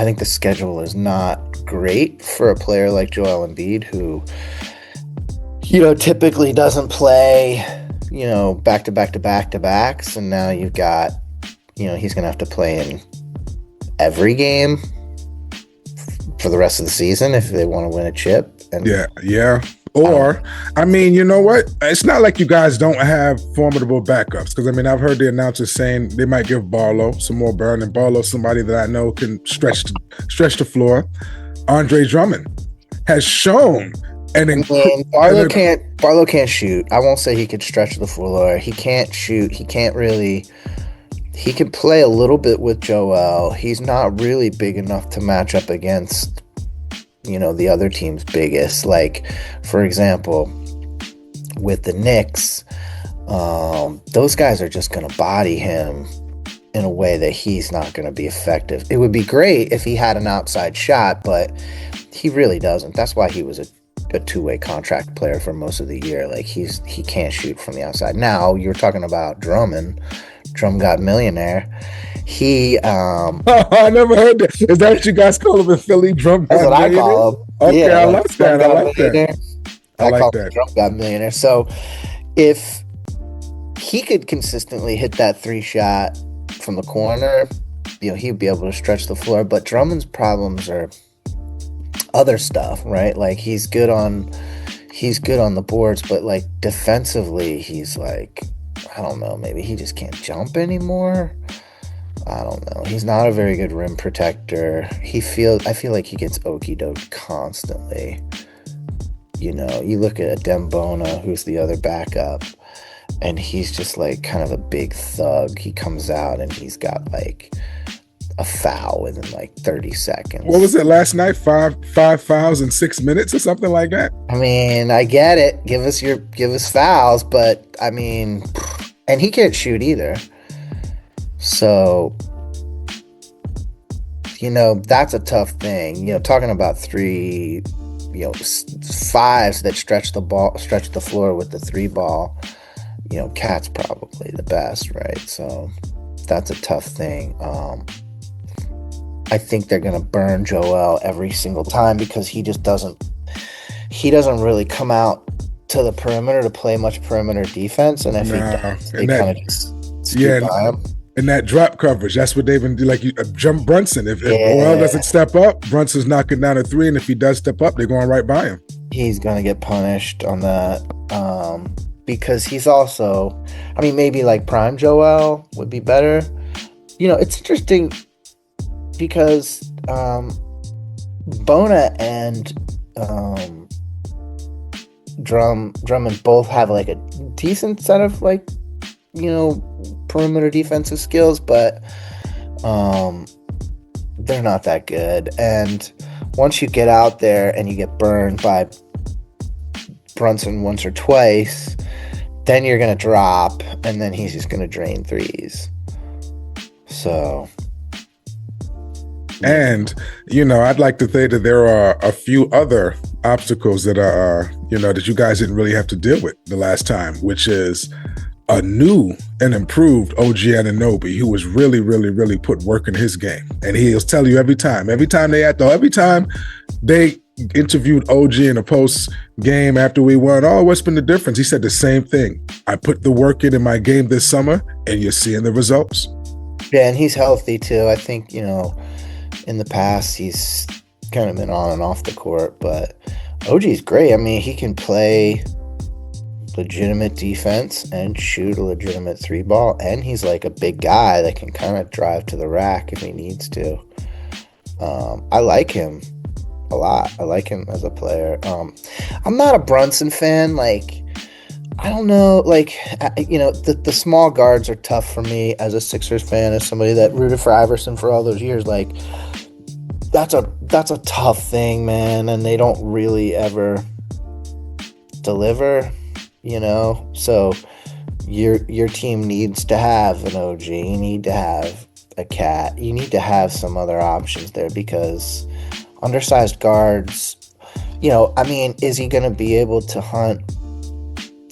I think the schedule is not great for a player like Joel Embiid, who, typically doesn't play, back to back to back to backs. And now you've got, he's going to have to play in every game for the rest of the season if they want to win a chip. And yeah. Or, I mean, you know what? It's not like you guys don't have formidable backups. Because, I mean, I've heard the announcers saying they might give Barlow some more burn. And Barlow, somebody that I know can stretch the floor. Andre Drummond has shown Barlow can't shoot. I won't say he could stretch the floor. He can't shoot. He can't really. He can play a little bit with Joel. He's not really big enough to match up against the other team's biggest. Like, for example, with the Knicks, those guys are just going to body him in a way that he's not going to be effective. It would be great if he had an outside shot, but he really doesn't. That's why he was a two-way contract player for most of the year. Like, he can't shoot from the outside. Now, you're talking about Drummond. Drum got millionaire. I never heard that. Is that what you guys call him in Philly? Drum That's what I call him. Okay, I like that. I like that. I call him Drum got millionaire. So if he could consistently hit that 3-shot from the corner, he'd be able to stretch the floor. But Drummond's problems are other stuff, right? Like, he's good on the boards, but like defensively, he's like, I don't know, maybe he just can't jump anymore. I don't know. He's not a very good rim protector. I feel like he gets okie doke constantly. You look at Dembona, who's the other backup, and he's just like kind of a big thug. He comes out and he's got like a foul within like 30 seconds. What was it last night? Five fouls in 6 minutes or something like that? I mean, I get it. Give us fouls, but I mean, and he can't shoot either. So, that's a tough thing. Talking about three, fives that stretch the floor with the 3-ball, Cat's probably the best, right? So that's a tough thing. I think they're going to burn Joel every single time because he doesn't really come out to the perimeter to play much perimeter defense. And if he does, they kind of just scoot by him. And that drop coverage, that's what they've been doing. Like, jump Brunson. If Joel doesn't step up, Brunson's knocking down a 3. And if he does step up, they're going right by him. He's going to get punished on that. Because he's also, I mean, maybe like prime Joel would be better. It's interesting because Bona and Drummond both have like a decent set of like, perimeter defensive skills, but they're not that good. And once you get out there and you get burned by Brunson once or twice, then you're going to drop, and then he's just going to drain threes. So... And, I'd like to say that there are a few other obstacles that are, that you guys didn't really have to deal with the last time, which is a new and improved OG Anunoby, who was really, really, really put work in his game. And he'll tell you every time they interviewed OG in a post game after we won, what's been the difference? He said the same thing. I put the work in my game this summer, and you're seeing the results. Yeah, and he's healthy too. I think, in the past, he's kind of been on and off the court, but OG's great. I mean, he can play legitimate defense and shoot a legitimate 3-ball, and he's like a big guy that can kind of drive to the rack if he needs to. I like him a lot. I like him as a player. I'm not a Brunson fan. Like, I don't know. Like, the small guards are tough for me as a Sixers fan, as somebody that rooted for Iverson for all those years. Like, that's a tough thing, man, and they don't really ever deliver, So your team needs to have an OG. You need to have a Cat. You need to have some other options there because undersized guards, is he going to be able to hunt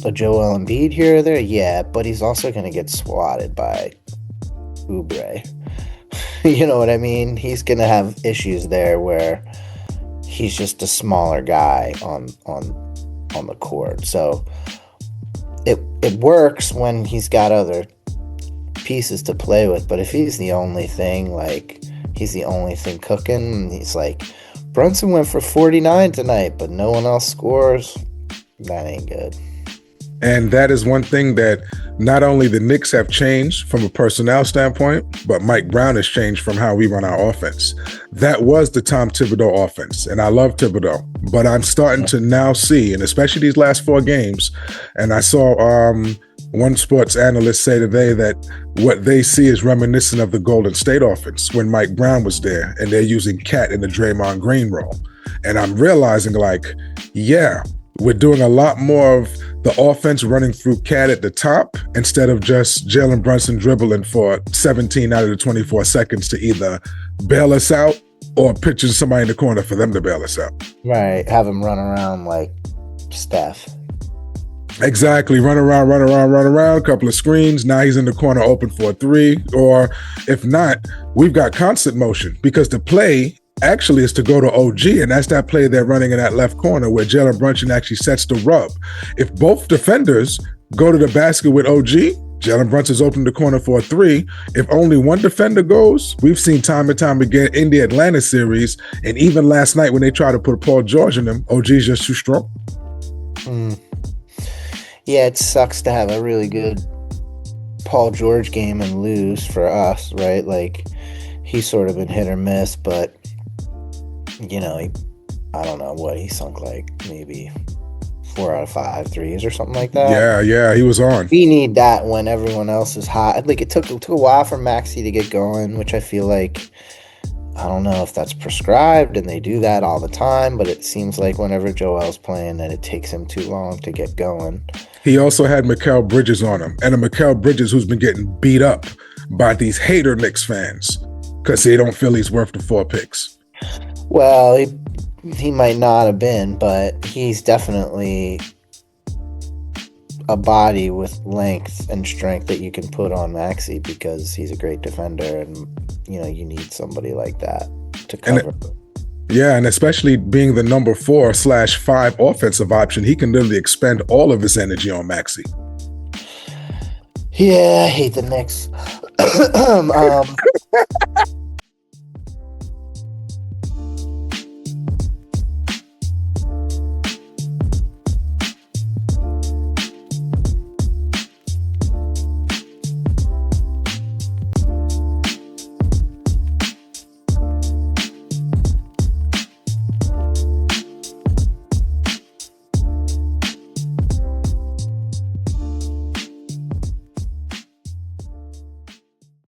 a Joel Embiid here or there? Yeah, but he's also going to get swatted by Oubre. You know what I mean? He's gonna have issues there where he's just a smaller guy on the court. So it works when he's got other pieces to play with, but if he's the only thing, like he's the only thing cooking, he's like Brunson went for 49 tonight, but no one else scores. That ain't good. And that is one thing that not only the Knicks have changed from a personnel standpoint, but Mike Brown has changed from how we run our offense. That was the Tom Thibodeau offense, and I love Thibodeau, but I'm starting to now see, and especially these last 4 games, and I saw one sports analyst say today that what they see is reminiscent of the Golden State offense when Mike Brown was there, and they're using Cat in the Draymond Green role. And I'm realizing, like, yeah, we're doing a lot more of the offense running through Cat at the top instead of just Jalen Brunson dribbling for 17 out of the 24 seconds to either bail us out or pitching somebody in the corner for them to bail us out. Right. Have him run around like Steph. Exactly. Run around, a couple of screens. Now he's in the corner open for a 3. Or if not, we've got constant motion because the play actually is to go to OG, and that's that play they're running in that left corner where Jalen Brunson actually sets the rub. If both defenders go to the basket with OG, Jalen Brunson's open the corner for a 3. If only one defender goes, we've seen time and time again in the Atlanta series, and even last night when they tried to put Paul George in him, OG's just too strong. Yeah, it sucks to have a really good Paul George game and lose for us, right? Like, he's sort of been hit or miss, but you know, I don't know what he sunk, like maybe 4 out of 5 threes or something like that. Yeah, he was on. We need that when everyone else is hot. Like, it took a while for Maxey to get going, which I feel like, I don't know if that's prescribed and they do that all the time, but it seems like whenever Joel's playing that it takes him too long to get going. He also had Mikal Bridges on him, and a Mikal Bridges who's been getting beat up by these hater Knicks fans because they don't feel he's worth the 4 picks. Well, he might not have been, but he's definitely a body with length and strength that you can put on Maxey because he's a great defender, and you know you need somebody like that to cover. And especially being the number 4/5 offensive option, he can literally expend all of his energy on Maxey. Yeah, I hate the Knicks.